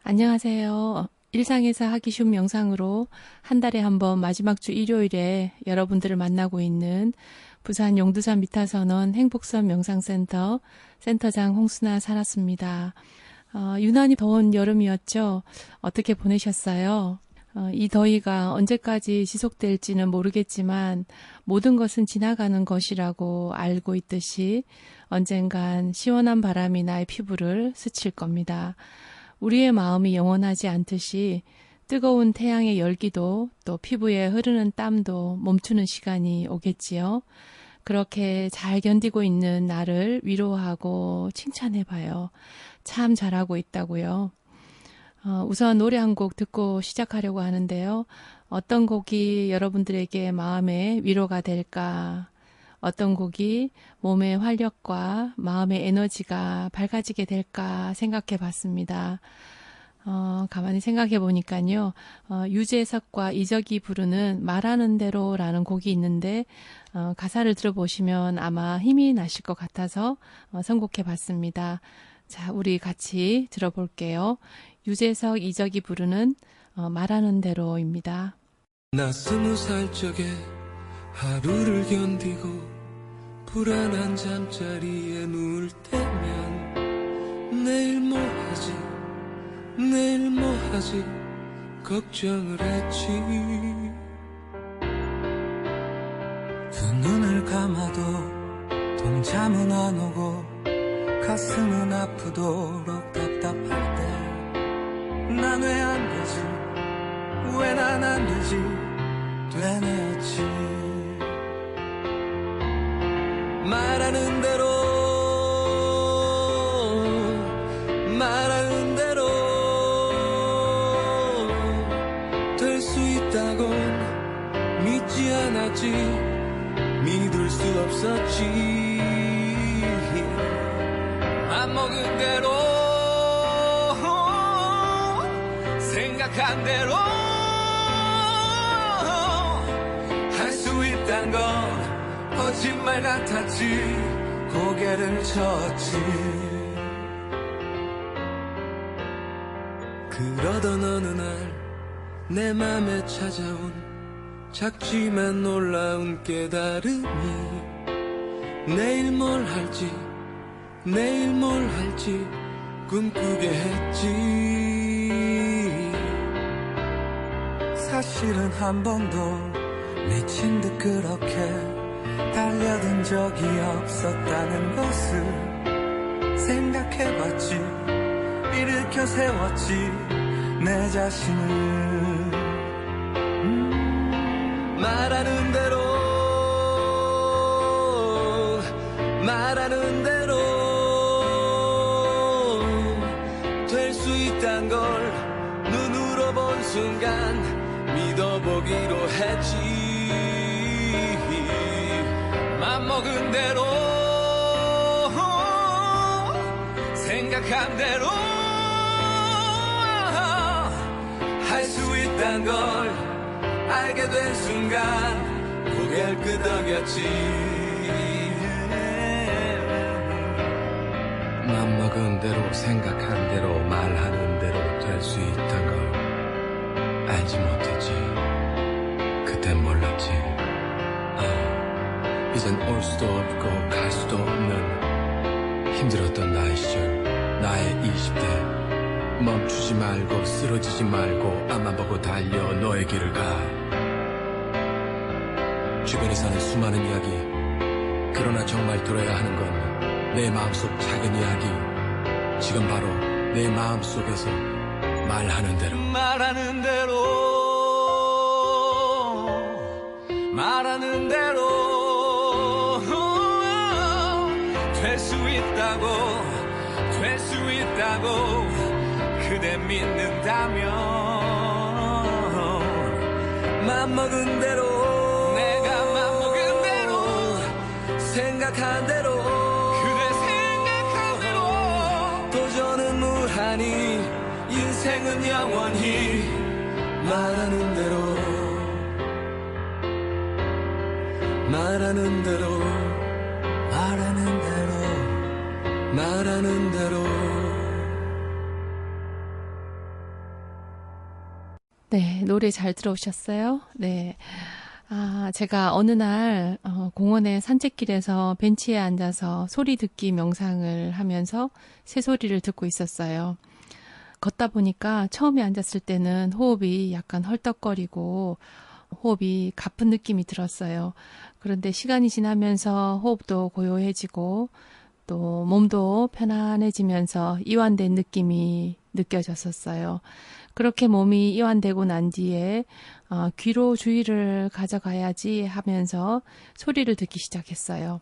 안녕하세요. 일상에서 하기 쉬운 명상으로 한 달에 한 번 마지막 주 일요일에 여러분들을 만나고 있는 부산 용두산 미타선원 행복선 명상센터 센터장 홍순아 살았습니다. 유난히 더운 여름이었죠. 어떻게 보내셨어요? 이 더위가 언제까지 지속될지는 모르겠지만 모든 것은 지나가는 것이라고 알고 있듯이 언젠간 시원한 바람이 나의 피부를 스칠 겁니다. 우리의 마음이 영원하지 않듯이 뜨거운 태양의 열기도 또 피부에 흐르는 땀도 멈추는 시간이 오겠지요. 그렇게 잘 견디고 있는 나를 위로하고 칭찬해봐요. 참 잘하고 있다고요. 우선 노래 한 곡 듣고 시작하려고 하는데요. 어떤 곡이 여러분들에게 마음의 위로가 될까? 어떤 곡이 몸의 활력과 마음의 에너지가 밝아지게 될까 생각해 봤습니다. 가만히 생각해 보니까요. 유재석과 이적이 부르는 말하는 대로라는 곡이 있는데 가사를 들어보시면 아마 힘이 나실 것 같아서 선곡해 봤습니다. 자, 우리 같이 들어볼게요. 유재석, 이적이 부르는 말하는 대로입니다. 나 20살 적에 하루를 견디고 불안한 잠자리에 누울 때면 내일 뭐 하지 내일 뭐 하지 걱정을 했지. 두 눈을 감아도 동참은 안 오고 가슴은 아프도록 답답할 때 난 왜 안 되지 왜 난 안 되지 되뇌었지. 말하는 대로 말하는 대로 될 수 있다곤 믿지 않았지 믿을 수 없었지. 맘먹은 대로 생각한 대로 할 수 있단 건 거짓말 같았지 고개를 쳤지. 그러던 어느 날 내 맘에 찾아온 작지만 놀라운 깨달음이 내일 뭘 할지 내일 뭘 할지 꿈꾸게 했지. 사실은 한 번도 미친 듯 그렇게 달려든 적이 없었다는 것을 생각해봤지. 일으켜 세웠지 내 자신을. 말하는 대로 말하는 대로 될 수 있단 걸 눈으로 본 순간 믿어보기로 했지. 맘먹은 대로 생각한 대로 할 수 있단 걸 알게 된 순간 고개를 끄덕였지. 맘먹은 대로 생각한 대로 말하는 대로 될 수 있단 걸 알지 못했지. 그땐 몰랐지. 이젠 올 수도 없고 갈 수도 없는 힘들었던 나의 시절 나의 20대. 멈추지 말고 쓰러지지 말고 앞만 보고 달려 너의 길을 가. 주변에 사는 수많은 이야기 그러나 정말 들어야 하는 건 내 마음속 작은 이야기. 지금 바로 내 마음속에서 말하는 대로 말하는 대로 말하는 대로 될 수 있다고 될 수 있다고 그대 믿는다면 맘먹은 대로 내가 맘먹은 대로 생각한 대로 그대 생각한 대로 도전은 무한히 인생은 영원히 말하는 대로 말하는 대로 말하는 대로 말하는 대로 네, 노래 잘 들어오셨어요? 네. 제가 어느 날 공원의 산책길에서 벤치에 앉아서 소리 듣기 명상을 하면서 새소리를 듣고 있었어요. 걷다 보니까 처음에 앉았을 때는 호흡이 약간 헐떡거리고 호흡이 가쁜 느낌이 들었어요. 그런데 시간이 지나면서 호흡도 고요해지고 또 몸도 편안해지면서 이완된 느낌이 느껴졌었어요. 그렇게 몸이 이완되고 난 뒤에 귀로 주의를 가져가야지 하면서 소리를 듣기 시작했어요.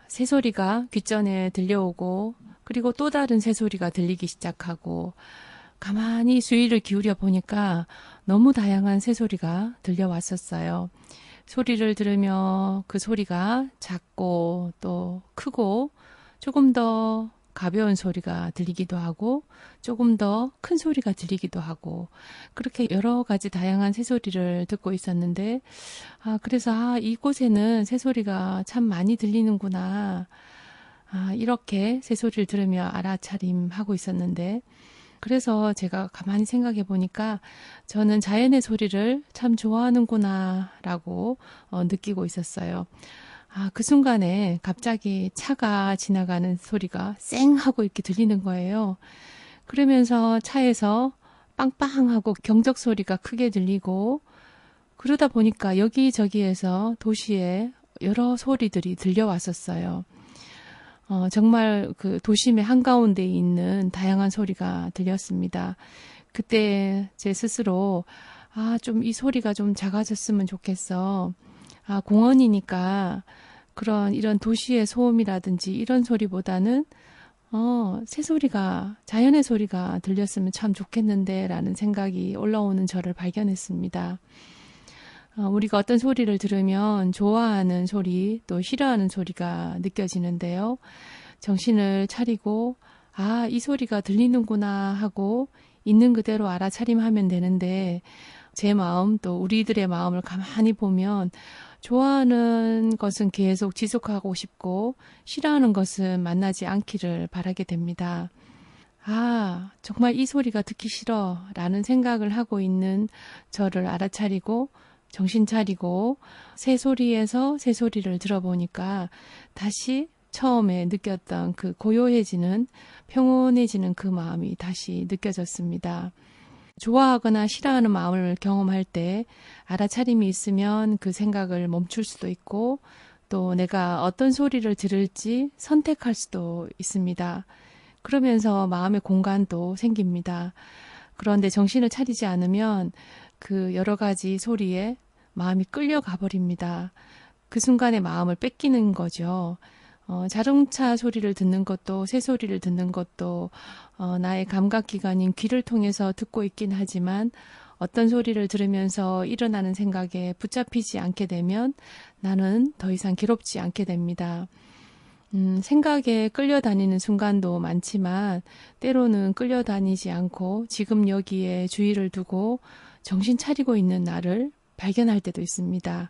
새소리가 귓전에 들려오고 그리고 또 다른 새소리가 들리기 시작하고 가만히 주의를 기울여 보니까 너무 다양한 새소리가 들려왔었어요. 소리를 들으며 그 소리가 작고 또 크고 조금 더 가벼운 소리가 들리기도 하고 조금 더 큰 소리가 들리기도 하고 그렇게 여러 가지 다양한 새소리를 듣고 있었는데 그래서 이곳에는 새소리가 참 많이 들리는구나. 이렇게 새소리를 들으며 알아차림하고 있었는데 그래서 제가 가만히 생각해 보니까 저는 자연의 소리를 참 좋아하는구나 라고 느끼고 있었어요. 그 순간에 갑자기 차가 지나가는 소리가 쌩 하고 이렇게 들리는 거예요. 그러면서 차에서 빵빵하고 경적 소리가 크게 들리고 그러다 보니까 여기저기에서 도시에 여러 소리들이 들려왔었어요. 정말 그 도심의 한가운데에 있는 다양한 소리가 들렸습니다. 그때 제 스스로 좀 이 소리가 좀 작아졌으면 좋겠어. 공원이니까 이런 도시의 소음이라든지 이런 소리보다는 새소리가, 자연의 소리가 들렸으면 참 좋겠는데 라는 생각이 올라오는 저를 발견했습니다. 우리가 어떤 소리를 들으면 좋아하는 소리, 또 싫어하는 소리가 느껴지는데요. 정신을 차리고, 이 소리가 들리는구나 하고 있는 그대로 알아차림하면 되는데, 제 마음 또 우리들의 마음을 가만히 보면 좋아하는 것은 계속 지속하고 싶고 싫어하는 것은 만나지 않기를 바라게 됩니다. 정말 이 소리가 듣기 싫어 라는 생각을 하고 있는 저를 알아차리고 정신 차리고 새소리에서 새소리를 들어보니까 다시 처음에 느꼈던 그 고요해지는 평온해지는 그 마음이 다시 느껴졌습니다. 좋아하거나 싫어하는 마음을 경험할 때 알아차림이 있으면 그 생각을 멈출 수도 있고 또 내가 어떤 소리를 들을지 선택할 수도 있습니다. 그러면서 마음의 공간도 생깁니다. 그런데 정신을 차리지 않으면 그 여러 가지 소리에 마음이 끌려가 버립니다. 그 순간에 마음을 뺏기는 거죠. 자동차 소리를 듣는 것도 새소리를 듣는 것도 나의 감각기관인 귀를 통해서 듣고 있긴 하지만 어떤 소리를 들으면서 일어나는 생각에 붙잡히지 않게 되면 나는 더 이상 괴롭지 않게 됩니다. 생각에 끌려다니는 순간도 많지만 때로는 끌려다니지 않고 지금 여기에 주의를 두고 정신 차리고 있는 나를 발견할 때도 있습니다.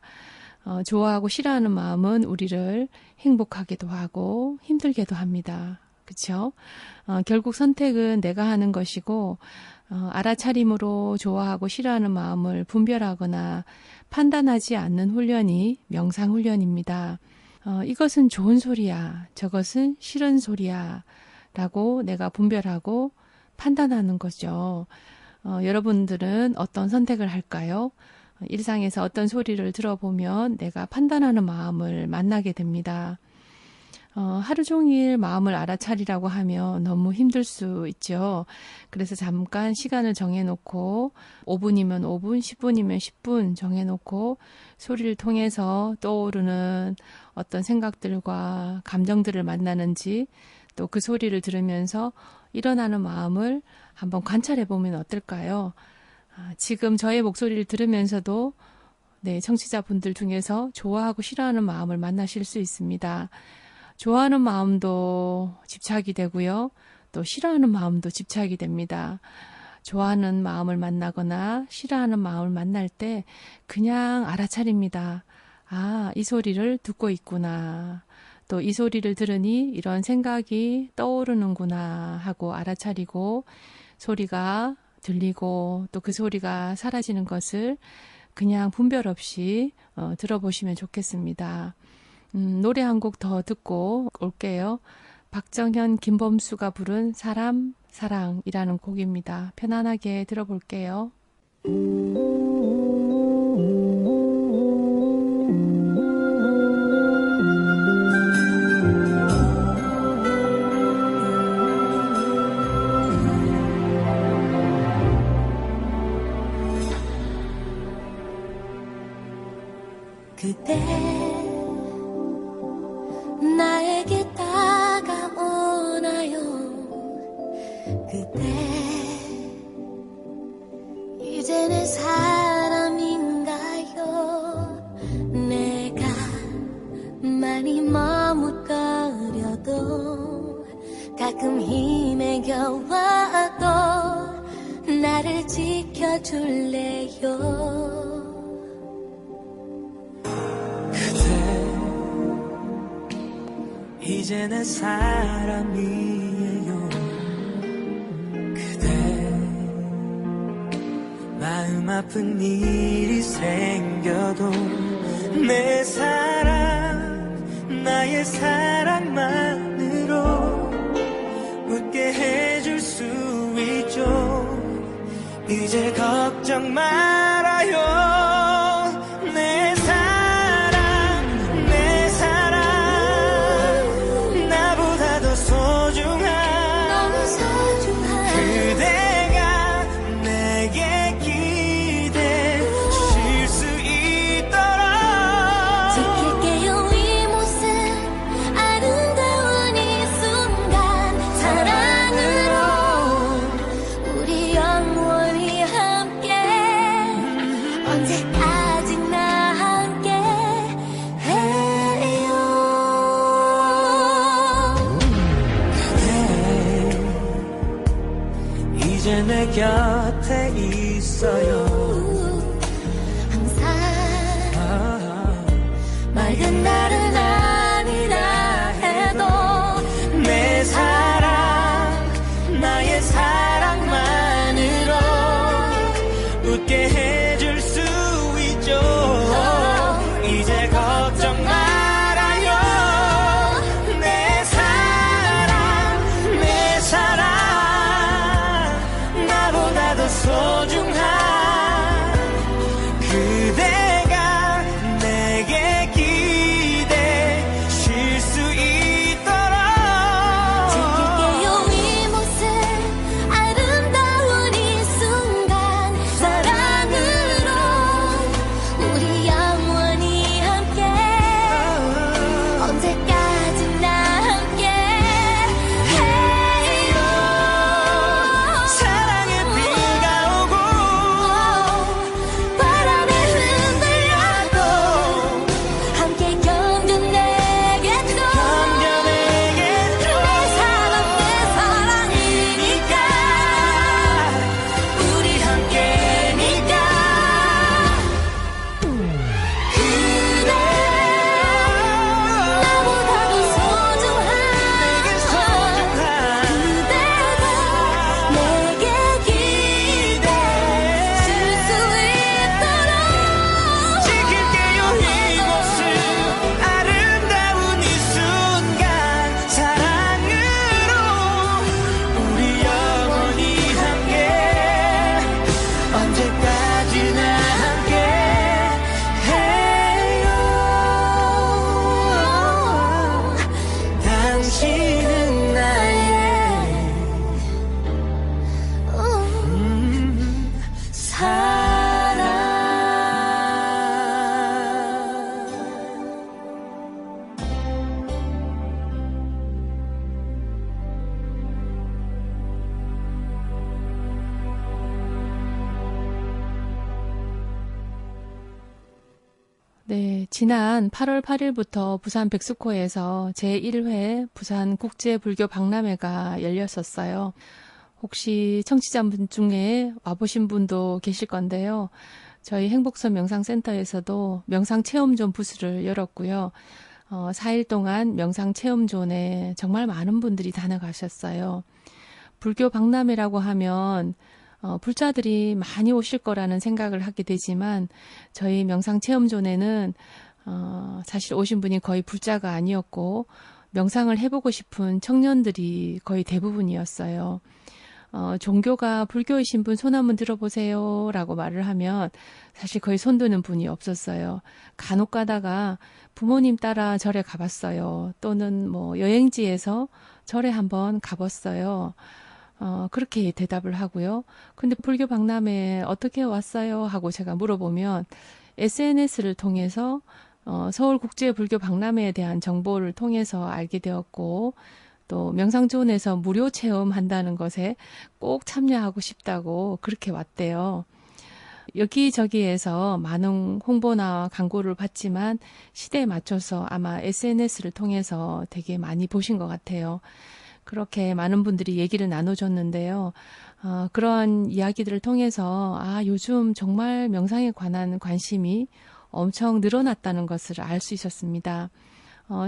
좋아하고 싫어하는 마음은 우리를 행복하게도 하고 힘들게도 합니다. 그렇죠? 결국 선택은 내가 하는 것이고 알아차림으로 좋아하고 싫어하는 마음을 분별하거나 판단하지 않는 훈련이 명상훈련입니다. 이것은 좋은 소리야, 저것은 싫은 소리야 라고 내가 분별하고 판단하는 거죠. 여러분들은 어떤 선택을 할까요? 일상에서 어떤 소리를 들어보면 내가 판단하는 마음을 만나게 됩니다. 하루 종일 마음을 알아차리라고 하면 너무 힘들 수 있죠. 그래서 잠깐 시간을 정해놓고 5분이면 5분, 10분이면 10분 정해놓고 소리를 통해서 떠오르는 어떤 생각들과 감정들을 만나는지 또 그 소리를 들으면서 일어나는 마음을 한번 관찰해보면 어떨까요? 지금 저의 목소리를 들으면서도 청취자분들 중에서 좋아하고 싫어하는 마음을 만나실 수 있습니다. 좋아하는 마음도 집착이 되고요. 또 싫어하는 마음도 집착이 됩니다. 좋아하는 마음을 만나거나 싫어하는 마음을 만날 때 그냥 알아차립니다. 이 소리를 듣고 있구나. 또 이 소리를 들으니 이런 생각이 떠오르는구나 하고 알아차리고 소리가 들리고 또 그 소리가 사라지는 것을 그냥 분별 없이 들어보시면 좋겠습니다. 노래 한 곡 더 듣고 올게요. 박정현, 김범수가 부른 사람, 사랑이라는 곡입니다. 편안하게 들어볼게요. 그대 나에게 다가오나요? 그대 이제 내 사람인가요? 내가 많이 머뭇거려도 가끔 힘에 겨워도 나를 지켜줄래요? 이제 내 사람이에요. 그대 마음 아픈 일이 생겨도 내 사랑 나의 사랑만으로 웃게 해줄 수 있죠. 이제 걱정 말아요. 내 이제 내 곁에 있어요. 항상 맑은 날은 아니라 해도 내 사랑 나의 사랑만으로 웃게 해줄 수 있죠. 이제 걱정 말아요. 내 사랑 나보다 소중한 그대가 내게 기대실 수 있도록 지킬게요 이 모습 아름다운 이 순간 사랑으로 우리 영원히 함께 언제까지나 함께 해요. 사랑의 비가 오고 바람에 흔들려도 함께 견뎌내겠죠. 내 사랑이니까 우리 함께니까 그대 나보다도 소중한 그대가 내게 기대줄 수 있도록 지킬게요 이곳을 아름다운 이 순간 사랑으로 우리 영원히 함께 언제까지나 함께 해요. 당신은 나의 사랑. 네, 지난 8월 8일부터 부산 백스코에서 제1회 부산 국제불교 박람회가 열렸었어요. 혹시 청취자분 중에 와보신 분도 계실 건데요. 저희 행복선 명상센터에서도 명상체험존 부스를 열었고요. 4일 동안 명상체험존에 정말 많은 분들이 다녀가셨어요. 불교 박람회라고 하면 불자들이 많이 오실 거라는 생각을 하게 되지만 저희 명상체험존에는 사실 오신 분이 거의 불자가 아니었고 명상을 해보고 싶은 청년들이 거의 대부분이었어요. 종교가 불교이신 분 손 한번 들어보세요 라고 말을 하면 사실 거의 손 드는 분이 없었어요. 간혹 가다가 부모님 따라 절에 가봤어요. 또는 뭐 여행지에서 절에 한번 가봤어요. 그렇게 대답을 하고요. 근데 불교 박람회에 어떻게 왔어요? 하고 제가 물어보면 SNS를 통해서 서울국제불교 박람회에 대한 정보를 통해서 알게 되었고 또 명상존에서 무료 체험한다는 것에 꼭 참여하고 싶다고 그렇게 왔대요. 여기저기에서 많은 홍보나 광고를 봤지만 시대에 맞춰서 아마 SNS를 통해서 되게 많이 보신 것 같아요. 그렇게 많은 분들이 얘기를 나눠줬는데요. 그런 이야기들을 통해서 요즘 정말 명상에 관한 관심이 엄청 늘어났다는 것을 알 수 있었습니다.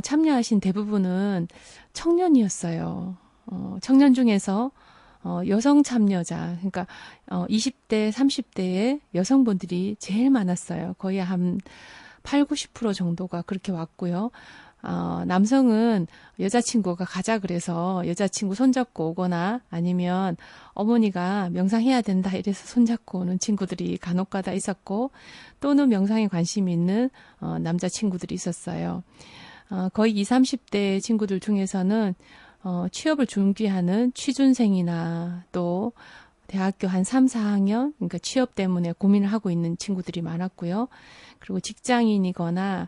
참여하신 대부분은 청년이었어요. 청년 중에서 여성 참여자, 그러니까 20대, 30대의 여성분들이 제일 많았어요. 거의 한 8, 90% 정도가 그렇게 왔고요. 남성은 여자친구가 가자 그래서 여자친구 손잡고 오거나 아니면 어머니가 명상해야 된다 이래서 손잡고 오는 친구들이 간혹가다 있었고 또는 명상에 관심이 있는 남자친구들이 있었어요. 거의 20, 30대 친구들 중에서는 취업을 준비하는 취준생이나 또 대학교 한 3, 4학년, 그러니까 취업 때문에 고민을 하고 있는 친구들이 많았고요. 그리고 직장인이거나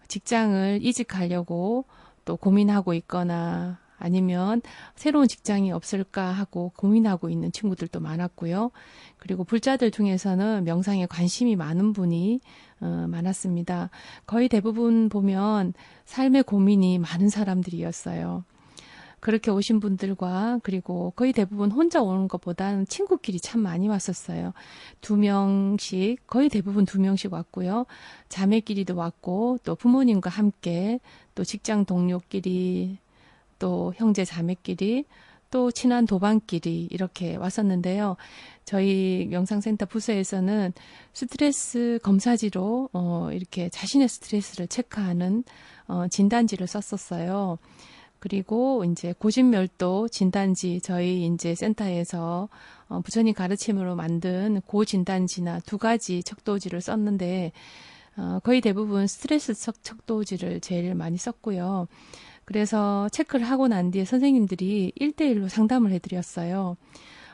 직장을 이직하려고 또 고민하고 있거나 아니면 새로운 직장이 없을까 하고 고민하고 있는 친구들도 많았고요. 그리고 불자들 중에서는 명상에 관심이 많은 분이 많았습니다. 거의 대부분 보면 삶의 고민이 많은 사람들이었어요. 그렇게 오신 분들과 그리고 거의 대부분 혼자 오는 것보다는 친구끼리 참 많이 왔었어요. 2명씩, 거의 대부분 2명씩 왔고요. 자매끼리도 왔고 또 부모님과 함께 또 직장 동료끼리 또 형제 자매끼리 또 친한 도반끼리 이렇게 왔었는데요. 저희 명상센터 부서에서는 스트레스 검사지로 이렇게 자신의 스트레스를 체크하는 진단지를 썼었어요. 그리고 이제 고진멸도 진단지 저희 이제 센터에서 부처님 가르침으로 만든 고진단지나 2가지 척도지를 썼는데 거의 대부분 스트레스 척도지를 제일 많이 썼고요. 그래서 체크를 하고 난 뒤에 선생님들이 1대1로 상담을 해드렸어요.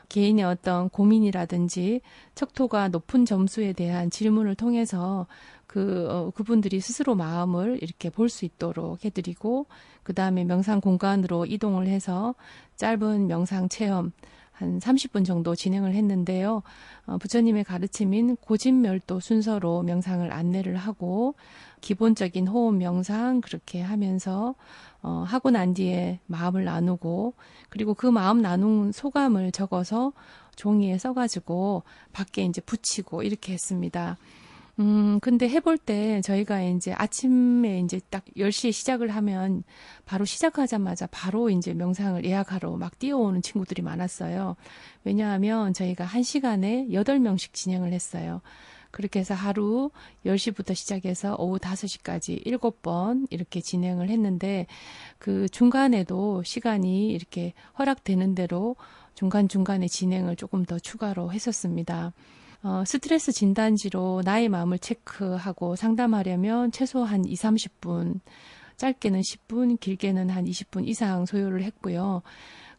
개인의 어떤 고민이라든지 척도가 높은 점수에 대한 질문을 통해서 그분들이 스스로 마음을 이렇게 볼 수 있도록 해드리고 그 다음에 명상 공간으로 이동을 해서 짧은 명상 체험 한 30분 정도 진행을 했는데요. 부처님의 가르침인 고진멸도 순서로 명상을 안내를 하고 기본적인 호흡 명상 그렇게 하면서 하고 난 뒤에 마음을 나누고 그리고 그 마음 나눈 소감을 적어서 종이에 써가지고 밖에 이제 붙이고 이렇게 했습니다. 근데 해볼 때 저희가 이제 아침에 이제 딱 10시에 시작을 하면 바로 시작하자마자 바로 이제 명상을 예약하러 막 뛰어오는 친구들이 많았어요. 왜냐하면 저희가 1시간에 8명씩 진행을 했어요. 그렇게 해서 하루 10시부터 시작해서 오후 5시까지 7번 이렇게 진행을 했는데 그 중간에도 시간이 이렇게 허락되는 대로 중간중간에 진행을 조금 더 추가로 했었습니다. 스트레스 진단지로 나의 마음을 체크하고 상담하려면 최소한 2, 30분, 짧게는 10분, 길게는 한 20분 이상 소요를 했고요.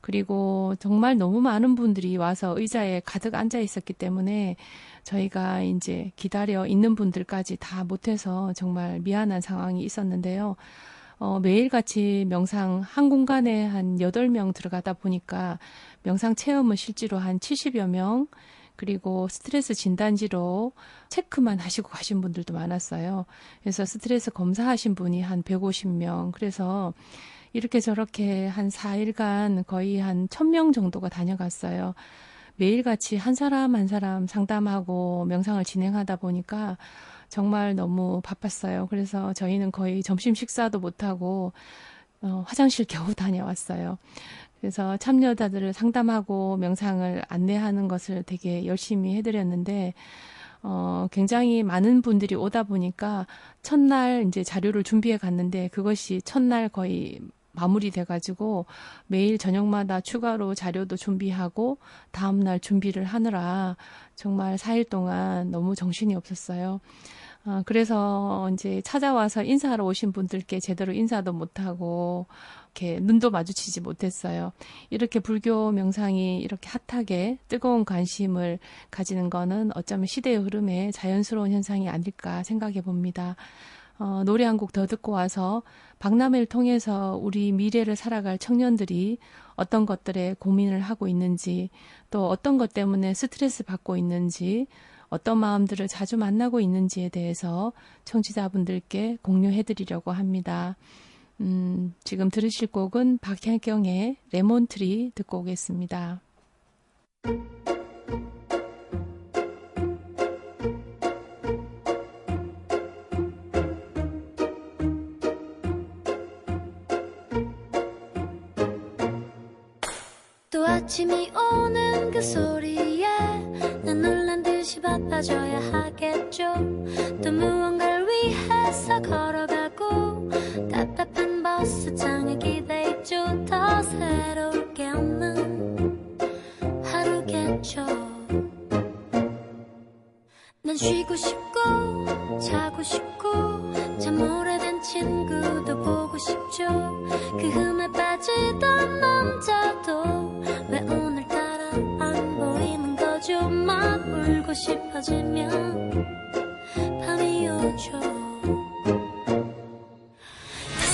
그리고 정말 너무 많은 분들이 와서 의자에 가득 앉아 있었기 때문에 저희가 이제 기다려 있는 분들까지 다 못해서 정말 미안한 상황이 있었는데요. 매일같이 명상 한 공간에 한 8명 들어가다 보니까 명상 체험은 실제로 한 70여 명, 그리고 스트레스 진단지로 체크만 하시고 가신 분들도 많았어요. 그래서 스트레스 검사하신 분이 한 150명. 그래서 이렇게 저렇게 한 4일간 거의 한 1000명 정도가 다녀갔어요. 매일같이 한 사람 한 사람 상담하고 명상을 진행하다 보니까 정말 너무 바빴어요. 그래서 저희는 거의 점심 식사도 못하고 화장실 겨우 다녀왔어요. 그래서 참여자들을 상담하고 명상을 안내하는 것을 되게 열심히 해드렸는데, 굉장히 많은 분들이 오다 보니까 첫날 이제 자료를 준비해 갔는데 그것이 첫날 거의 마무리돼가지고 매일 저녁마다 추가로 자료도 준비하고 다음날 준비를 하느라 정말 4일 동안 너무 정신이 없었어요. 그래서 이제 찾아와서 인사하러 오신 분들께 제대로 인사도 못하고 이렇게 눈도 마주치지 못했어요. 이렇게 불교 명상이 이렇게 핫하게 뜨거운 관심을 가지는 거는 어쩌면 시대의 흐름에 자연스러운 현상이 아닐까 생각해 봅니다. 노래 한 곡 더 듣고 와서 박람회를 통해서 우리 미래를 살아갈 청년들이 어떤 것들에 고민을 하고 있는지, 또 어떤 것 때문에 스트레스 받고 있는지, 어떤 마음들을 자주 만나고 있는지에 대해서 청취자분들께 공유해드리려고 합니다. 지금 들으실 곡은 박현경의 레몬트리 듣고 오겠습니다. 또 아침이 오는 그 소리에 난 놀란 듯이 바빠져야 하겠죠. 또 무언가를 위해서 걸어가고 답답한 버스장에 기대있죠. 더 새로울 게 없는 하루겠죠. 난 쉬고 싶고 자고 싶고 참 오래된 친구도 보고 싶죠. 그 흠에 빠지던 남자도 왜 오늘따라 안 보이는 거죠. 막 울고 싶어지면 밤이 오죠. 더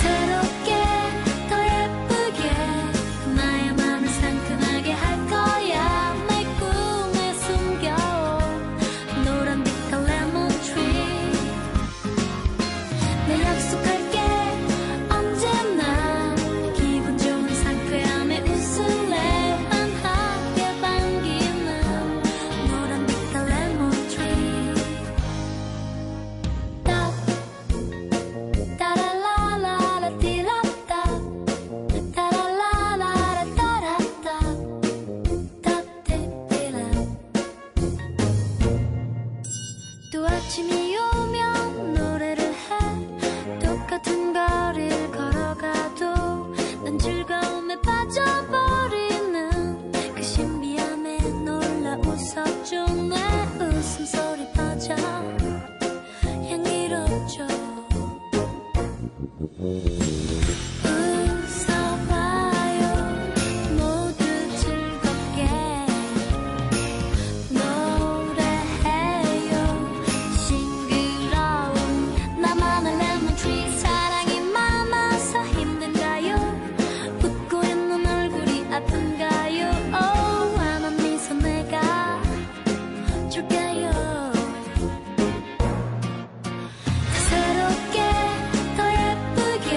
새롭게 더 예쁘게 나의 맘을 상큼하게 할 거야. 내 꿈에 숨겨온 노란빛깔 레몬 트리. 내 약속할게 언제나 기분 좋은 상쾌함에 웃을래. 환하게 반기는 노란빛깔 레몬 트리. 따라라라라 띠라따 따라라라라 따라따 따띠띠라. 또 아침이 오면 노래를 해. 똑같은 거리를 걸어가도 난 즐거움에 빠져버리는 그 신비함에 놀라 웃었죠. 내 웃음소리 퍼져 향기롭죠. 웃어봐요 모두 즐겁게 노래해요. 싱그러운 나만의 레몬 트리. 사랑이 많아서 힘든가요? 웃고 있는 얼굴이 아픈가요? 환한 미소 내가 줄게요. 더 새롭게 더 예쁘게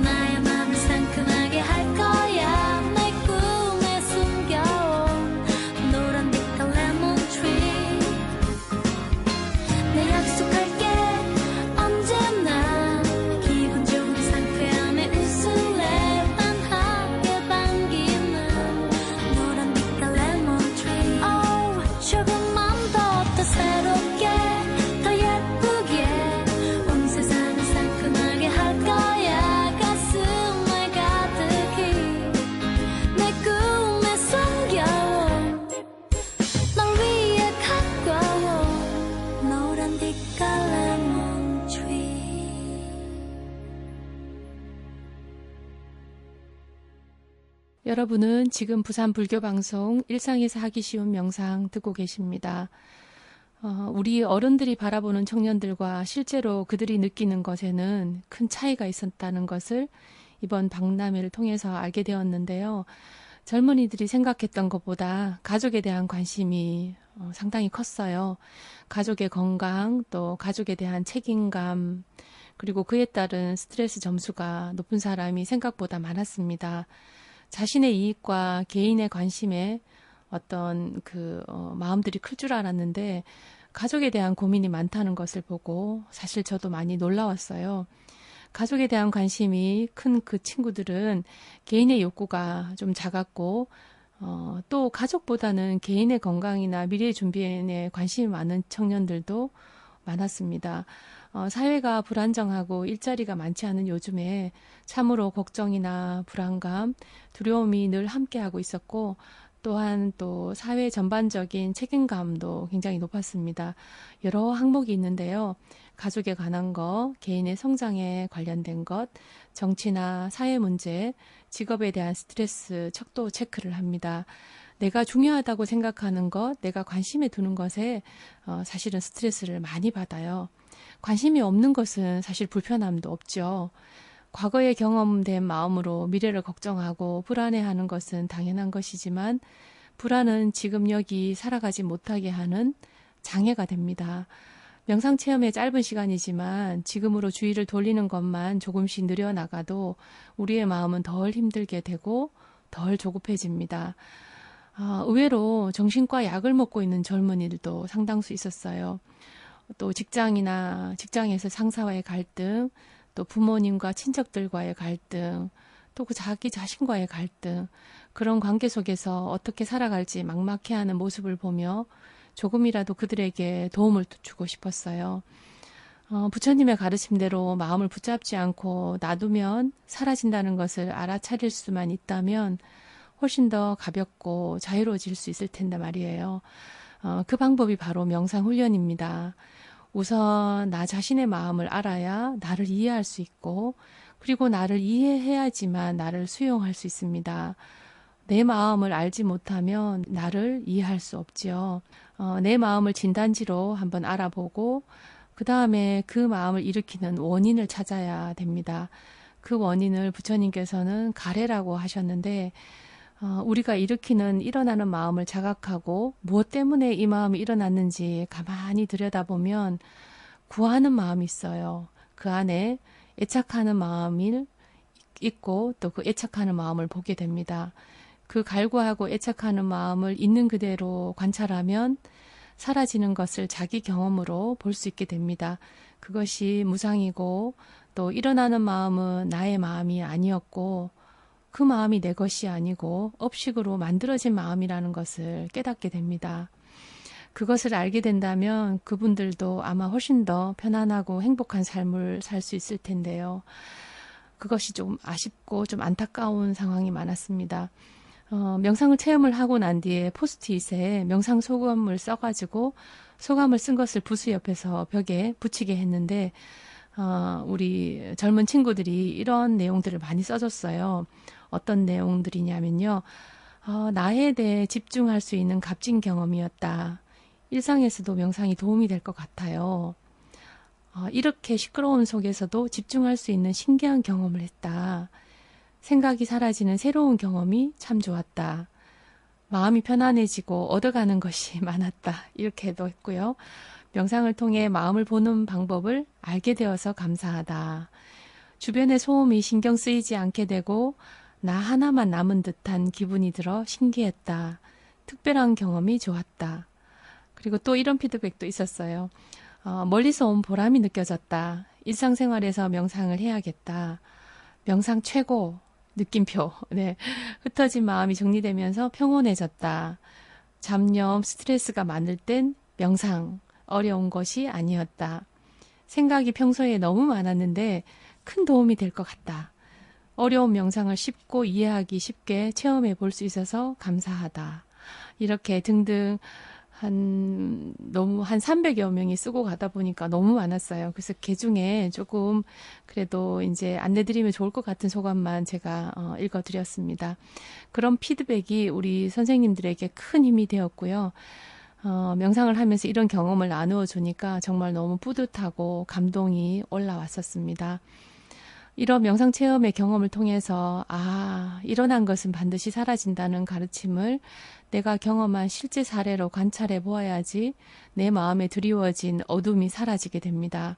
나의 맘을 상큼하게 할 거야. 내 꿈에 숨겨온 노란빛깔 레몬 트리. 내 약속할게 언제나 기분 좋은 상쾌함에 웃을래. 환하게 반기는 노란빛깔 레몬 트리. 조금만 더 새롭게 더 예쁘게 온 세상을 상큼하게 할 거야. 가슴에 가득히 내 꿈에 숨겨온 널 위해 가까운 노란 빛깔 레몬 트리. 여러분은 지금 부산 불교방송 일상에서 하기 쉬운 명상 듣고 계십니다. 우리 어른들이 바라보는 청년들과 실제로 그들이 느끼는 것에는 큰 차이가 있었다는 것을 이번 박람회를 통해서 알게 되었는데요. 젊은이들이 생각했던 것보다 가족에 대한 관심이 상당히 컸어요. 가족의 건강, 또 가족에 대한 책임감, 그리고 그에 따른 스트레스 점수가 높은 사람이 생각보다 많았습니다. 자신의 이익과 개인의 관심에 어떤 마음들이 클 줄 알았는데 가족에 대한 고민이 많다는 것을 보고 사실 저도 많이 놀라웠어요. 가족에 대한 관심이 큰 그 친구들은 개인의 욕구가 좀 작았고, 또 가족보다는 개인의 건강이나 미래 준비에 관심이 많은 청년들도 많았습니다. 사회가 불안정하고 일자리가 많지 않은 요즘에 참으로 걱정이나 불안감, 두려움이 늘 함께하고 있었고, 또한 또 사회 전반적인 책임감도 굉장히 높았습니다. 여러 항목이 있는데요. 가족에 관한 것, 개인의 성장에 관련된 것, 정치나 사회 문제, 직업에 대한 스트레스, 척도 체크를 합니다. 내가 중요하다고 생각하는 것, 내가 관심에 두는 것에 사실은 스트레스를 많이 받아요. 관심이 없는 것은 사실 불편함도 없죠. 과거에 경험된 마음으로 미래를 걱정하고 불안해하는 것은 당연한 것이지만 불안은 지금 여기 살아가지 못하게 하는 장애가 됩니다. 명상 체험의 짧은 시간이지만 지금으로 주의를 돌리는 것만 조금씩 늘려나가도 우리의 마음은 덜 힘들게 되고 덜 조급해집니다. 의외로 정신과 약을 먹고 있는 젊은이들도 상당수 있었어요. 또 직장에서 상사와의 갈등, 또 부모님과 친척들과의 갈등, 또 그 자기 자신과의 갈등, 그런 관계 속에서 어떻게 살아갈지 막막해하는 모습을 보며 조금이라도 그들에게 도움을 주고 싶었어요. 부처님의 가르침대로 마음을 붙잡지 않고 놔두면 사라진다는 것을 알아차릴 수만 있다면 훨씬 더 가볍고 자유로워질 수 있을 텐데 말이에요. 그 방법이 바로 명상 훈련입니다. 우선 나 자신의 마음을 알아야 나를 이해할 수 있고, 그리고 나를 이해해야지만 나를 수용할 수 있습니다. 내 마음을 알지 못하면 나를 이해할 수 없지요. 내 마음을 진단지로 한번 알아보고 그 다음에 그 마음을 일으키는 원인을 찾아야 됩니다. 그 원인을 부처님께서는 가래라고 하셨는데 우리가 일어나는 마음을 자각하고 무엇 때문에 이 마음이 일어났는지 가만히 들여다보면 구하는 마음이 있어요. 그 안에 애착하는 마음이 있고 또 그 애착하는 마음을 보게 됩니다. 그 갈구하고 애착하는 마음을 있는 그대로 관찰하면 사라지는 것을 자기 경험으로 볼 수 있게 됩니다. 그것이 무상이고 또 일어나는 마음은 나의 마음이 아니었고 그 마음이 내 것이 아니고 업식으로 만들어진 마음이라는 것을 깨닫게 됩니다. 그것을 알게 된다면 그분들도 아마 훨씬 더 편안하고 행복한 삶을 살 수 있을 텐데요. 그것이 좀 아쉽고 좀 안타까운 상황이 많았습니다. 명상을 체험을 하고 난 뒤에 포스트잇에 명상 소감을 써가지고 소감을 쓴 것을 부스 옆에서 벽에 붙이게 했는데 우리 젊은 친구들이 이런 내용들을 많이 써줬어요. 어떤 내용들이냐면요. 나에 대해 집중할 수 있는 값진 경험이었다. 일상에서도 명상이 도움이 될 것 같아요. 이렇게 시끄러운 속에서도 집중할 수 있는 신기한 경험을 했다. 생각이 사라지는 새로운 경험이 참 좋았다. 마음이 편안해지고 얻어가는 것이 많았다. 이렇게도 했고요. 명상을 통해 마음을 보는 방법을 알게 되어서 감사하다. 주변의 소음이 신경 쓰이지 않게 되고 나 하나만 남은 듯한 기분이 들어 신기했다. 특별한 경험이 좋았다. 그리고 또 이런 피드백도 있었어요. 멀리서 온 보람이 느껴졌다. 일상생활에서 명상을 해야겠다. 명상 최고. 느낌표. 네. 흩어진 마음이 정리되면서 평온해졌다. 잡념, 스트레스가 많을 땐 명상. 어려운 것이 아니었다. 생각이 평소에 너무 많았는데 큰 도움이 될 것 같다. 어려운 명상을 쉽고 이해하기 쉽게 체험해 볼 수 있어서 감사하다. 이렇게 등등 한 300여 명이 쓰고 가다 보니까 너무 많았어요. 그래서 그 중에 조금 그래도 이제 안내드리면 좋을 것 같은 소감만 제가 읽어드렸습니다. 그런 피드백이 우리 선생님들에게 큰 힘이 되었고요. 명상을 하면서 이런 경험을 나누어 주니까 정말 너무 뿌듯하고 감동이 올라왔었습니다. 이런 명상 체험의 경험을 통해서 일어난 것은 반드시 사라진다는 가르침을 내가 경험한 실제 사례로 관찰해 보아야지 내 마음에 드리워진 어둠이 사라지게 됩니다.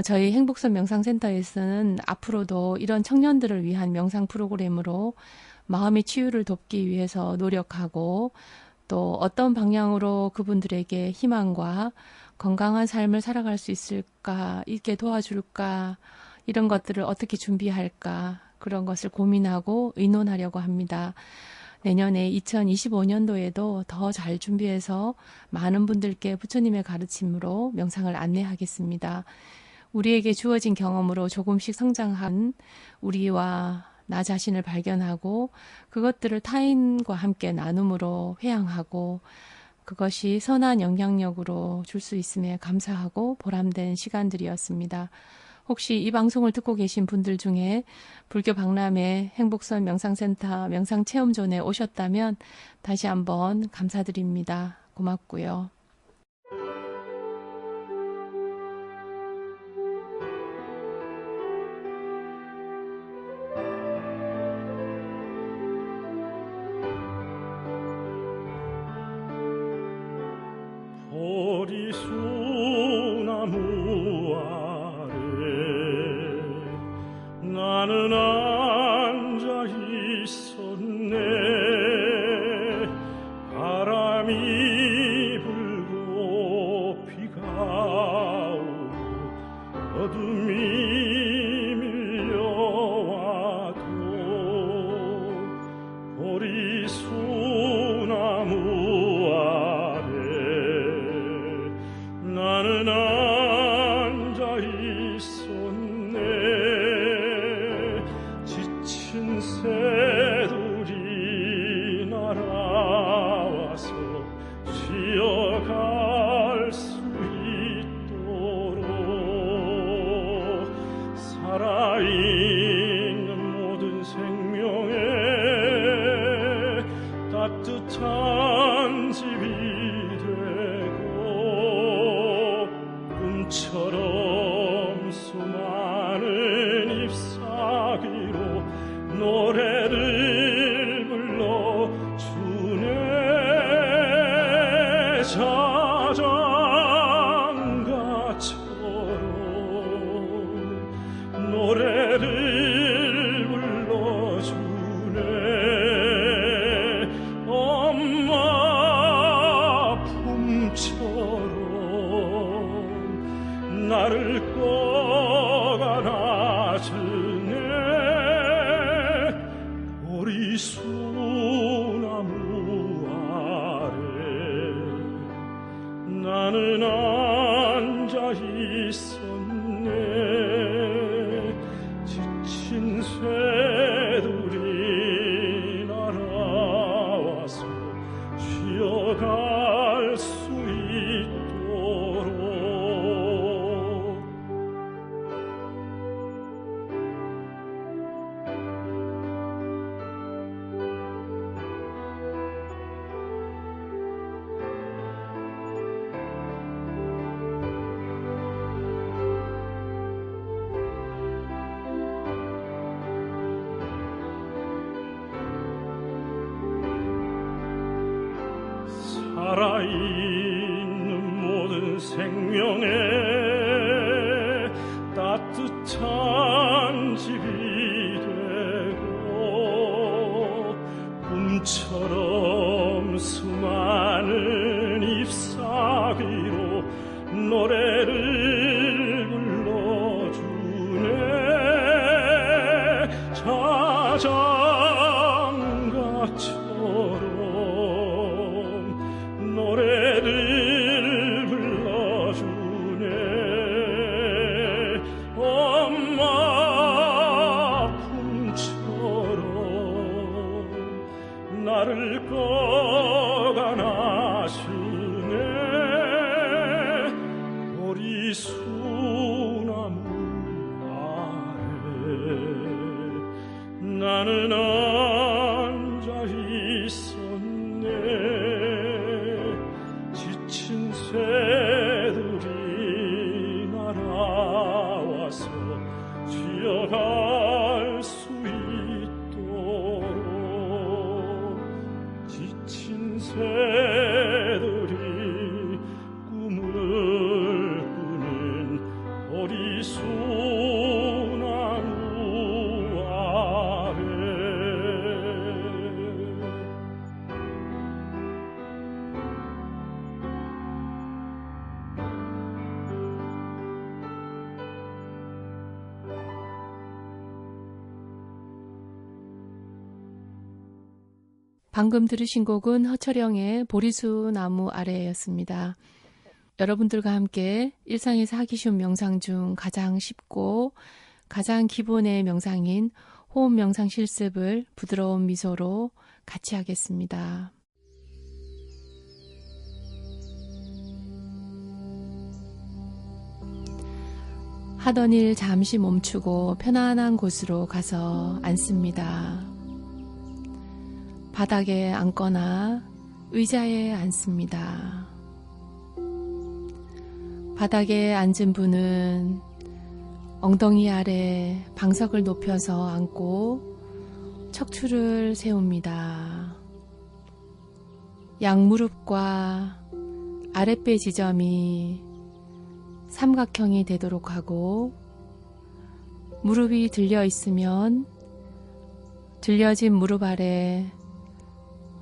저희 행복선 명상센터에서는 앞으로도 이런 청년들을 위한 명상 프로그램으로 마음의 치유를 돕기 위해서 노력하고 또 어떤 방향으로 그분들에게 희망과 건강한 삶을 살아갈 수 있을까, 있게 도와줄까 이런 것들을 어떻게 준비할까 그런 것을 고민하고 의논하려고 합니다. 내년에 2025년도에도 더 잘 준비해서 많은 분들께 부처님의 가르침으로 명상을 안내하겠습니다. 우리에게 주어진 경험으로 조금씩 성장한 우리와 나 자신을 발견하고 그것들을 타인과 함께 나눔으로 회양하고 그것이 선한 영향력으로 줄 수 있음에 감사하고 보람된 시간들이었습니다. 혹시 이 방송을 듣고 계신 분들 중에 불교 박람회 행복선 명상센터 명상체험존에 오셨다면 다시 한번 감사드립니다. 고맙고요. 보리수나무 아래 나는 앉아 있었네. 바람이 불고 비가 오고 어둠이 밀려와도 보리수나무 아래 나는 앉아 있었네. 지친 새들이 날아와서 쉬어갈 수 있도록 살아있는 모든 생명에 따뜻한 집이 꿈처럼 수많은 잎사귀로 노래를 불러주네. 자장가처럼 노래를 불러주네. 엄마 품처럼 나를 꼭 안아주네. 보리수나무 아래 나는 앉아 있었네. 지친 새들이 날아와서 쉬어갈 수 있도록 살아있는 모든 생명에 따뜻한 집이 되고 꿈처럼 수많은 잎사귀로 노래를 불러주네. 자장가처럼 노래를 불러주네. 방금 들으신 곡은 허철영의 보리수 나무 아래였습니다. 여러분들과 함께 일상에서 하기 쉬운 명상 중 가장 쉽고 가장 기본의 명상인 호흡 명상 실습을 부드러운 미소로 같이 하겠습니다. 하던 일 잠시 멈추고 편안한 곳으로 가서 앉습니다. 바닥에 앉거나 의자에 앉습니다. 바닥에 앉은 분은 엉덩이 아래 방석을 높여서 앉고 척추를 세웁니다. 양무릎과 아랫배 지점이 삼각형이 되도록 하고 무릎이 들려 있으면 들려진 무릎 아래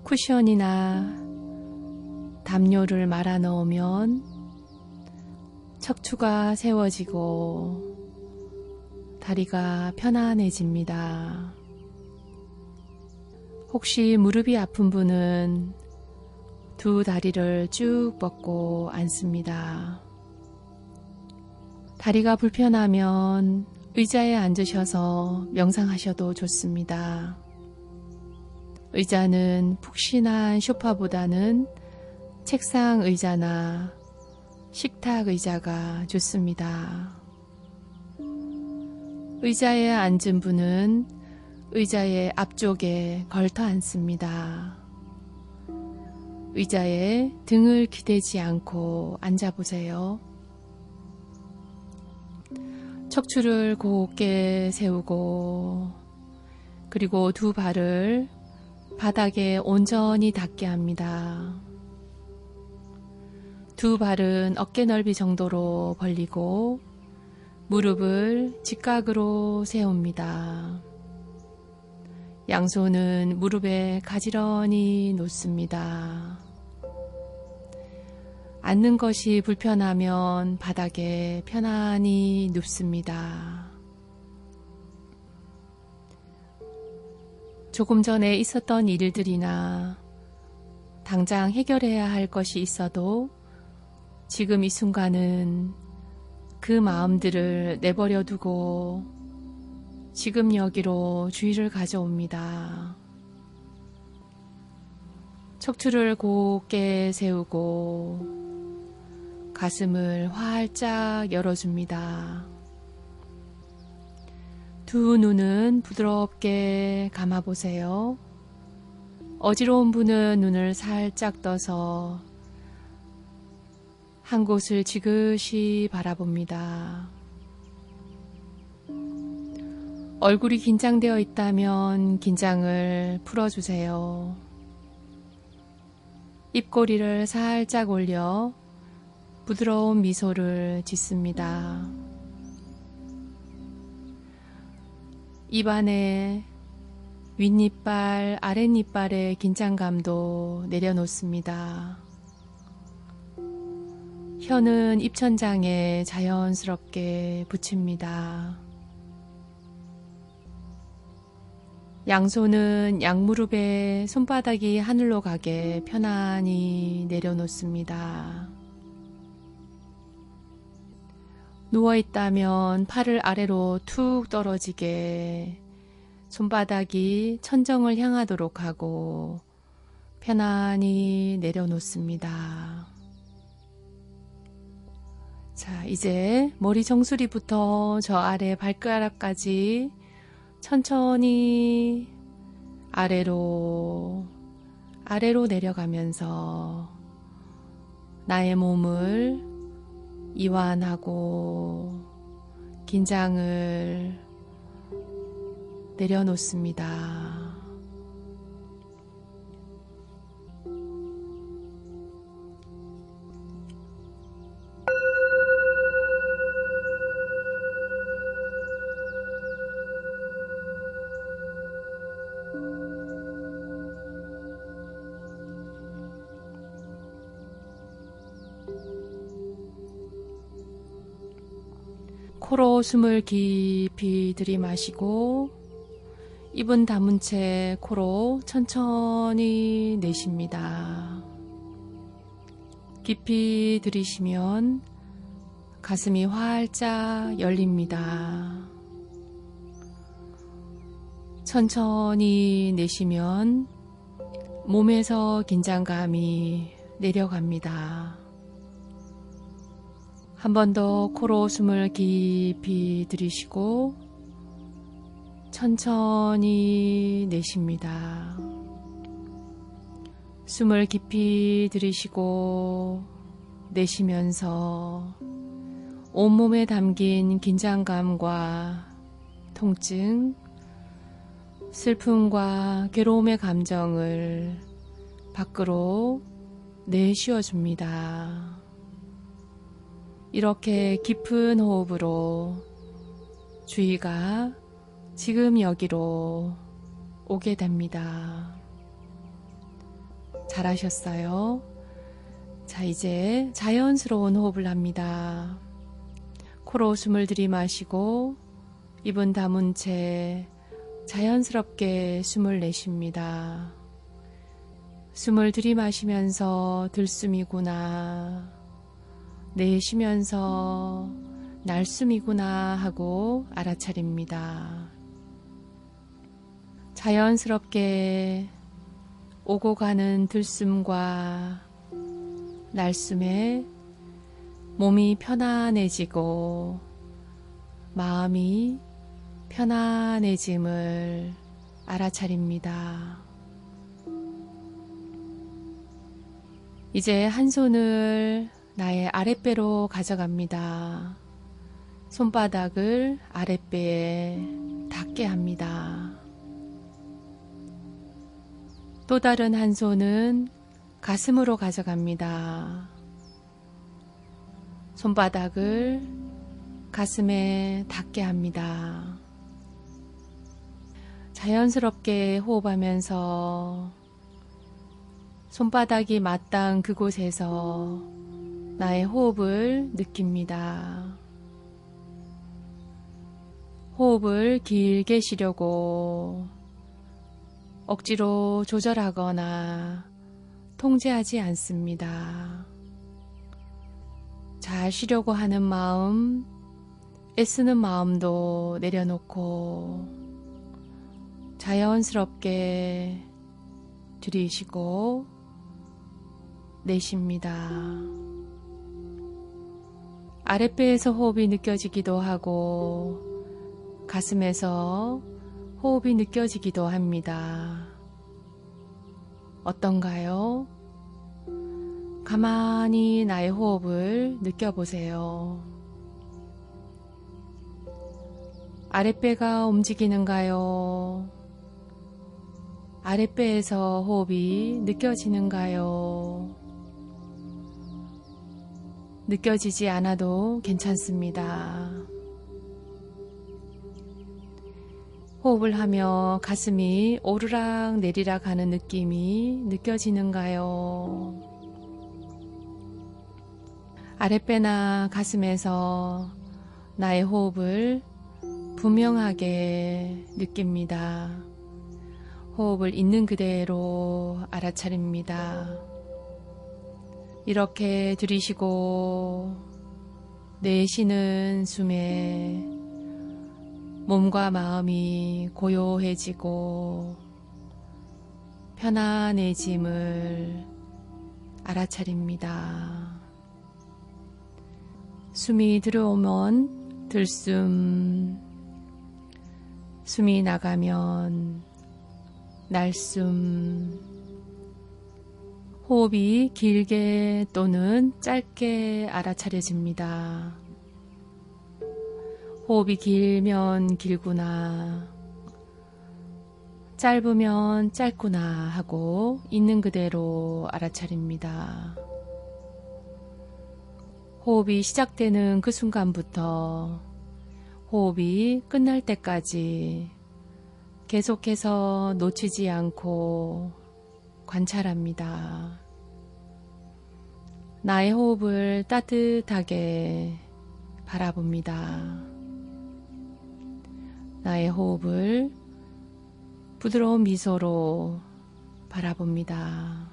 쿠션이나 담요를 말아 넣으면 척추가 세워지고 다리가 편안해집니다. 혹시 무릎이 아픈 분은 두 다리를 쭉 뻗고 앉습니다. 다리가 불편하면 의자에 앉으셔서 명상하셔도 좋습니다. 의자는 푹신한 소파보다는 책상 의자나 식탁 의자가 좋습니다. 의자에 앉은 분은 의자의 앞쪽에 걸터 앉습니다. 의자에 등을 기대지 않고 앉아보세요. 척추를 곧게 세우고 그리고 두 발을 바닥에 온전히 닿게 합니다. 두 발은 어깨 넓이 정도로 벌리고 무릎을 직각으로 세웁니다. 양손은 무릎에 가지런히 놓습니다. 앉는 것이 불편하면 바닥에 편안히 눕습니다. 조금 전에 있었던 일들이나 당장 해결해야 할 것이 있어도 지금 이 순간은 그 마음들을 내버려 두고 지금 여기로 주의를 가져옵니다. 척추를 곧게 세우고 가슴을 활짝 열어줍니다. 두 눈은 부드럽게 감아보세요. 어지러운 분은 눈을 살짝 떠서 한 곳을 지그시 바라봅니다. 얼굴이 긴장되어 있다면 긴장을 풀어주세요. 입꼬리를 살짝 올려 부드러운 미소를 짓습니다. 입안에 윗니빨, 아랫니빨의 긴장감도 내려놓습니다. 혀는 입천장에 자연스럽게 붙입니다. 양손은 양무릎에 손바닥이 하늘로 가게 편안히 내려놓습니다. 누워있다면 팔을 아래로 툭 떨어지게 손바닥이 천정을 향하도록 하고 편안히 내려놓습니다. 자, 이제 머리 정수리부터 저 아래 발가락까지 천천히 아래로 내려가면서 나의 몸을 이완하고 긴장을 내려놓습니다. 코로 숨을 깊이 들이마시고 입은 다문 채 코로 천천히 내쉽니다. 깊이 들이쉬면 가슴이 활짝 열립니다. 천천히 내쉬면 몸에서 긴장감이 내려갑니다. 한 번 더 코로 숨을 깊이 들이쉬고 천천히 내쉽니다. 숨을 깊이 들이쉬고 내쉬면서 온몸에 담긴 긴장감과 통증, 슬픔과 괴로움의 감정을 밖으로 내쉬어줍니다. 이렇게 깊은 호흡으로 주의가 지금 여기로 오게 됩니다. 잘하셨어요. 자, 이제 자연스러운 호흡을 합니다. 코로 숨을 들이마시고 입은 다문 채 자연스럽게 숨을 내쉽니다. 숨을 들이마시면서 들숨이구나, 내쉬면서 날숨이구나 하고 알아차립니다. 자연스럽게 오고 가는 들숨과 날숨에 몸이 편안해지고 마음이 편안해짐을 알아차립니다. 이제 한 손을 나의 아랫배로 가져갑니다. 손바닥을 아랫배에 닿게 합니다. 또 다른 한 손은 가슴으로 가져갑니다. 손바닥을 가슴에 닿게 합니다. 자연스럽게 호흡하면서 손바닥이 맞닿은 그곳에서 나의 호흡을 느낍니다. 호흡을 길게 쉬려고 억지로 조절하거나 통제하지 않습니다. 잘 쉬려고 하는 마음, 애쓰는 마음도 내려놓고 자연스럽게 들이쉬고 내쉽니다. 아랫배에서 호흡이 느껴지기도 하고 가슴에서 호흡이 느껴지기도 합니다. 어떤가요? 가만히 나의 호흡을 느껴보세요. 아랫배가 움직이는가요? 아랫배에서 호흡이 느껴지는가요? 느껴지지 않아도 괜찮습니다. 호흡을 하며 가슴이 오르락 내리락 하는 느낌이 느껴지는가요? 아랫배나 가슴에서 나의 호흡을 분명하게 느낍니다. 호흡을 있는 그대로 알아차립니다. 이렇게 들이쉬고 내쉬는 숨에 몸과 마음이 고요해지고 편안해짐을 알아차립니다. 숨이 들어오면 들숨, 숨이 나가면 날숨, 호흡이 길게 또는 짧게 알아차려집니다. 호흡이 길면 길구나, 짧으면 짧구나 하고 있는 그대로 알아차립니다. 호흡이 시작되는 그 순간부터 호흡이 끝날 때까지 계속해서 놓치지 않고 관찰합니다. 나의 호흡을 따뜻하게 바라봅니다. 나의 호흡을 부드러운 미소로 바라봅니다.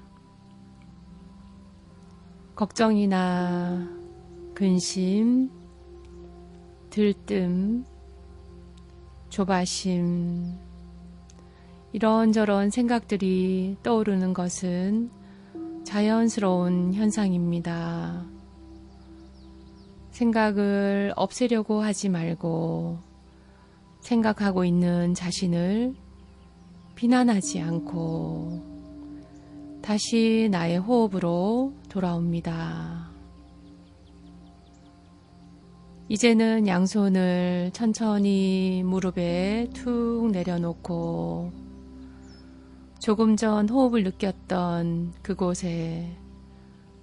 걱정이나 근심, 들뜸, 조바심, 이런저런 생각들이 떠오르는 것은 자연스러운 현상입니다. 생각을 없애려고 하지 말고 생각하고 있는 자신을 비난하지 않고 다시 나의 호흡으로 돌아옵니다. 이제는 양손을 천천히 무릎에 툭 내려놓고 조금 전 호흡을 느꼈던 그곳에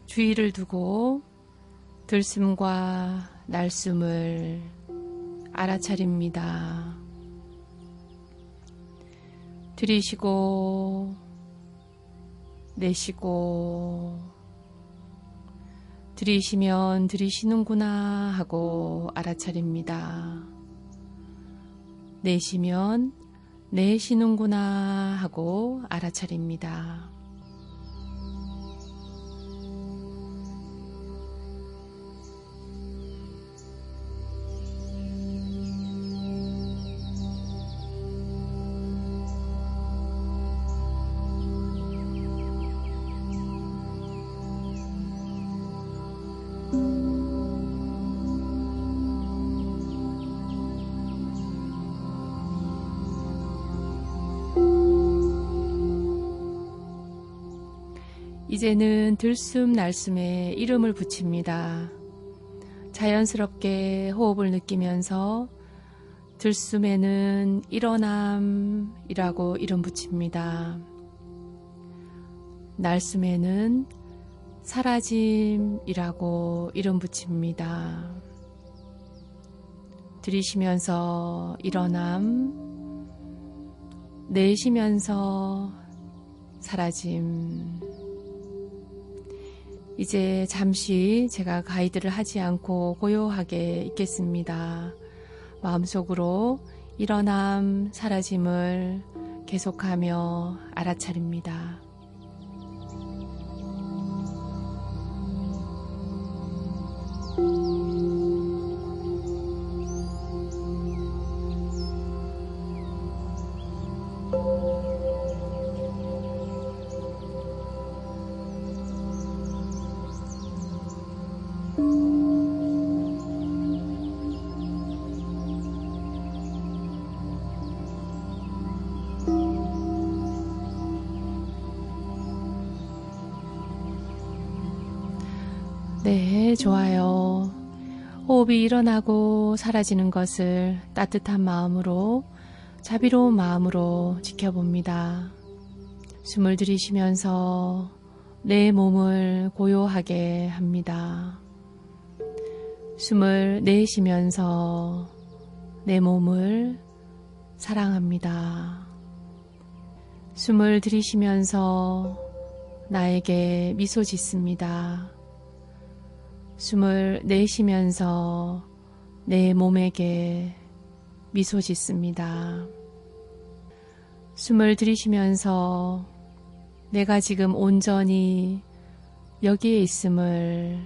주의를 두고 들숨과 날숨을 알아차립니다. 들이쉬고 내쉬고 들이쉬면 들이쉬는구나 하고 알아차립니다. 내쉬면 내쉬는구나 하고 알아차립니다. 이제는 들숨 날숨에 이름을 붙입니다. 자연스럽게 호흡을 느끼면서 들숨에는 일어남이라고 이름 붙입니다. 날숨에는 사라짐이라고 이름 붙입니다. 들이쉬면서 일어남, 내쉬면서 사라짐. 이제 잠시 제가 가이드를 하지 않고 고요하게 있겠습니다. 마음속으로 일어남, 사라짐을 계속하며 알아차립니다. 네, 좋아요. 호흡이 일어나고 사라지는 것을 따뜻한 마음으로, 자비로운 마음으로 지켜봅니다. 숨을 들이쉬면서 내 몸을 고요하게 합니다. 숨을 내쉬면서 내 몸을 사랑합니다. 숨을 들이쉬면서 나에게 미소 짓습니다. 숨을 내쉬면서 내 몸에게 미소 짓습니다. 숨을 들이쉬면서 내가 지금 온전히 여기에 있음을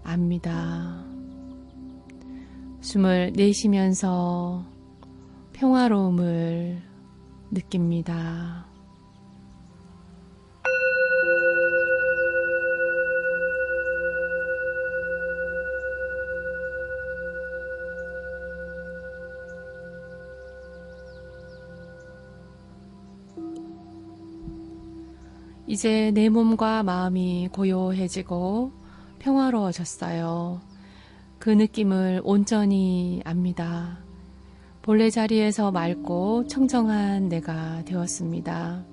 압니다. 숨을 내쉬면서 평화로움을 느낍니다. 이제 내 몸과 마음이 고요해지고 평화로워졌어요. 그 느낌을 온전히 압니다. 본래 자리에서 맑고 청정한 내가 되었습니다.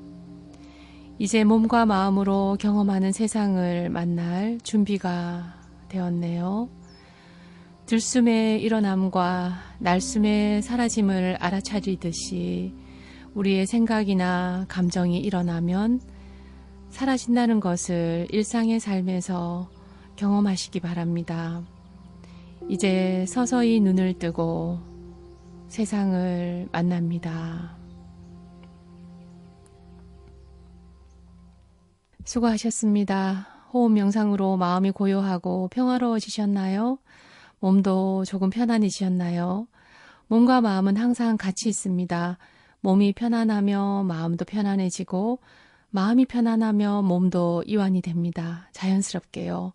이제 몸과 마음으로 경험하는 세상을 만날 준비가 되었네요. 들숨의 일어남과 날숨의 사라짐을 알아차리듯이 우리의 생각이나 감정이 일어나면 사라진다는 것을 일상의 삶에서 경험하시기 바랍니다. 이제 서서히 눈을 뜨고 세상을 만납니다. 수고하셨습니다. 호흡 명상으로 마음이 고요하고 평화로워지셨나요? 몸도 조금 편안해지셨나요? 몸과 마음은 항상 같이 있습니다. 몸이 편안하며 마음도 편안해지고 마음이 편안하며 몸도 이완이 됩니다. 자연스럽게요.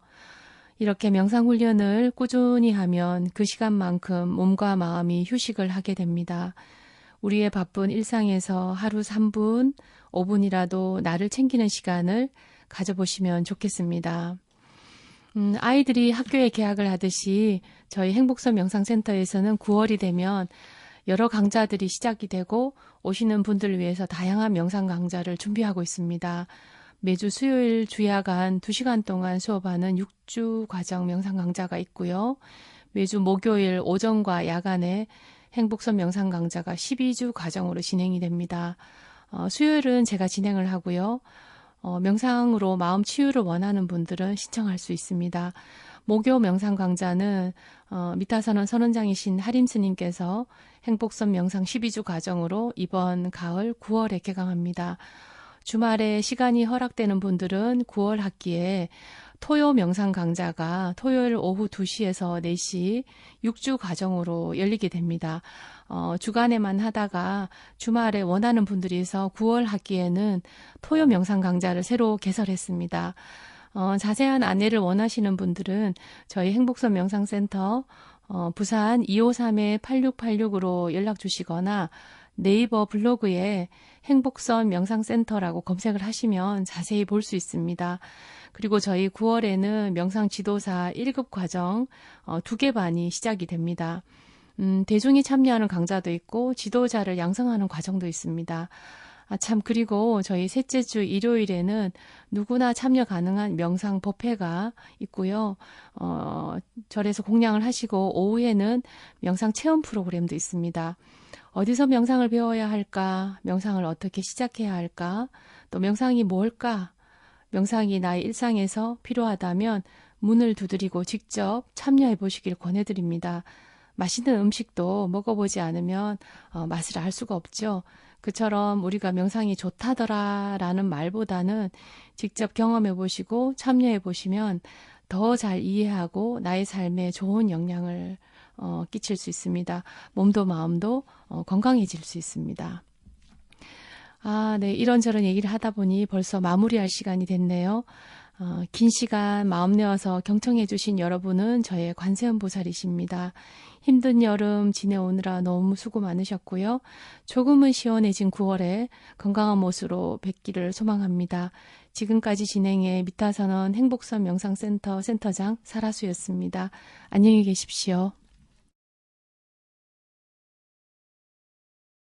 이렇게 명상 훈련을 꾸준히 하면 그 시간만큼 몸과 마음이 휴식을 하게 됩니다. 우리의 바쁜 일상에서 하루 3분, 5분이라도 나를 챙기는 시간을 가져보시면 좋겠습니다. 아이들이 학교에 개학을 하듯이 저희 행복선 명상센터에서는 9월이 되면 여러 강좌들이 시작이 되고 오시는 분들을 위해서 다양한 명상 강좌를 준비하고 있습니다. 매주 수요일 주야간 2시간 동안 수업하는 6주 과정 명상 강좌가 있고요. 매주 목요일 오전과 야간에 행복선 명상 강좌가 12주 과정으로 진행이 됩니다. 수요일은 제가 진행을 하고요. 명상으로 마음 치유를 원하는 분들은 신청할 수 있습니다. 목요 명상 강좌는 미타선원 선원장이신 하림 스님께서 행복선 명상 12주 과정으로 이번 가을 9월에 개강합니다. 주말에 시간이 허락되는 분들은 9월 학기에 토요 명상 강좌가 토요일 오후 2시에서 4시 6주 과정으로 열리게 됩니다. 주간에만 하다가 주말에 원하는 분들이서 9월 학기에는 토요 명상 강좌를 새로 개설했습니다. 자세한 안내를 원하시는 분들은 저희 행복선 명상센터 부산 253-8686으로 연락 주시거나 네이버 블로그에 행복선 명상센터라고 검색을 하시면 자세히 볼 수 있습니다. 그리고 저희 9월에는 명상 지도사 1급 과정 2개 반이 시작이 됩니다. 대중이 참여하는 강좌도 있고 지도자를 양성하는 과정도 있습니다. 그리고 저희 셋째 주 일요일에는 누구나 참여 가능한 명상 법회가 있고요. 절에서 공양을 하시고 오후에는 명상 체험 프로그램도 있습니다. 어디서 명상을 배워야 할까? 명상을 어떻게 시작해야 할까? 또 명상이 뭘까? 명상이 나의 일상에서 필요하다면 문을 두드리고 직접 참여해 보시길 권해드립니다. 맛있는 음식도 먹어보지 않으면 맛을 알 수가 없죠. 그처럼 우리가 명상이 좋다더라라는 말보다는 직접 경험해 보시고 참여해 보시면 더 잘 이해하고 나의 삶에 좋은 영향을 끼칠 수 있습니다. 몸도 마음도 건강해질 수 있습니다. 네, 이런저런 얘기를 하다 보니 벌써 마무리할 시간이 됐네요. 긴 시간 마음 내어서 경청해 주신 여러분은 저의 관세음 보살이십니다. 힘든 여름 지내오느라 너무 수고 많으셨고요. 조금은 시원해진 9월에 건강한 모습으로 뵙기를 소망합니다. 지금까지 진행해 미타선원 행복선 명상센터 센터장 사라수였습니다. 안녕히 계십시오.